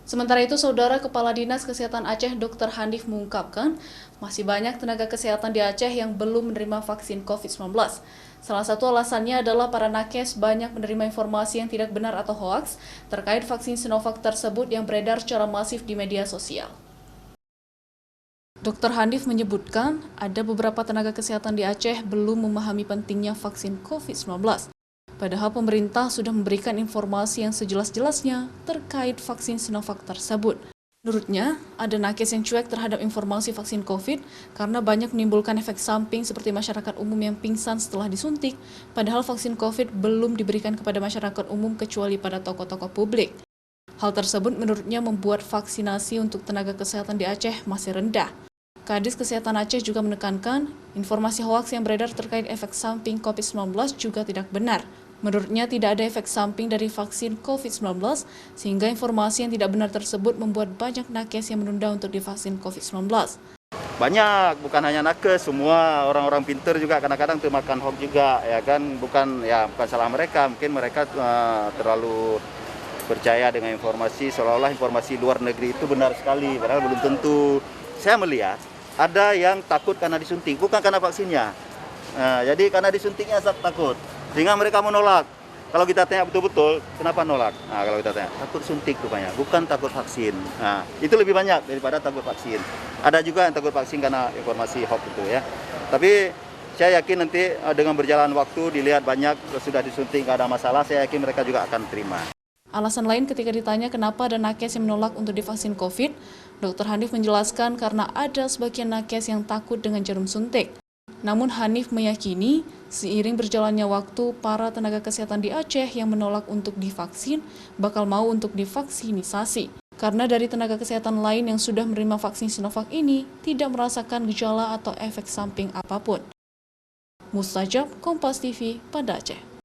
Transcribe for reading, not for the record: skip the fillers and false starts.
Sementara itu, Saudara Kepala Dinas Kesehatan Aceh Dr. Hanif mengungkapkan masih banyak tenaga kesehatan di Aceh yang belum menerima vaksin COVID-19. Salah satu alasannya adalah para nakes banyak menerima informasi yang tidak benar atau hoaks terkait vaksin Sinovac tersebut yang beredar secara masif di media sosial. Dr. Hanif menyebutkan ada beberapa tenaga kesehatan di Aceh belum memahami pentingnya vaksin COVID-19. Padahal pemerintah sudah memberikan informasi yang sejelas-jelasnya terkait vaksin Sinovac tersebut. Menurutnya, ada nakes yang cuek terhadap informasi vaksin COVID karena banyak menimbulkan efek samping seperti masyarakat umum yang pingsan setelah disuntik, padahal vaksin COVID belum diberikan kepada masyarakat umum kecuali pada tokoh-tokoh publik. Hal tersebut menurutnya membuat vaksinasi untuk tenaga kesehatan di Aceh masih rendah. Kadis Kesehatan Aceh juga menekankan informasi hoaks yang beredar terkait efek samping COVID-19 juga tidak benar. Menurutnya tidak ada efek samping dari vaksin COVID-19, sehingga informasi yang tidak benar tersebut membuat banyak nakes yang menunda untuk divaksin COVID-19. Banyak, bukan hanya nakes, semua orang-orang pintar juga kadang-kadang termakan hoax juga, ya kan? Bukan salah mereka, mungkin mereka terlalu percaya dengan informasi seolah-olah informasi luar negeri itu benar sekali, padahal belum tentu. Saya melihat ada yang takut karena disuntik, bukan karena vaksinnya. Jadi karena disuntiknya takut, sehingga mereka menolak. Kalau kita tanya betul-betul, kenapa nolak? Nah, kalau kita tanya, takut suntik rupanya, bukan takut vaksin. Nah, itu lebih banyak daripada takut vaksin. Ada juga yang takut vaksin karena informasi hoax itu ya. Tapi saya yakin nanti dengan berjalan waktu dilihat banyak sudah disuntik, nggak ada masalah, saya yakin mereka juga akan terima. Alasan lain ketika ditanya kenapa ada nakes yang menolak untuk divaksin COVID, Dr. Hanif menjelaskan karena ada sebagian nakes yang takut dengan jarum suntik. Namun Hanif meyakini seiring berjalannya waktu, para tenaga kesehatan di Aceh yang menolak untuk divaksin bakal mau untuk divaksinisasi. Karena dari tenaga kesehatan lain yang sudah menerima vaksin Sinovac ini tidak merasakan gejala atau efek samping apapun. Mustajab, Kompas TV, Banda Aceh.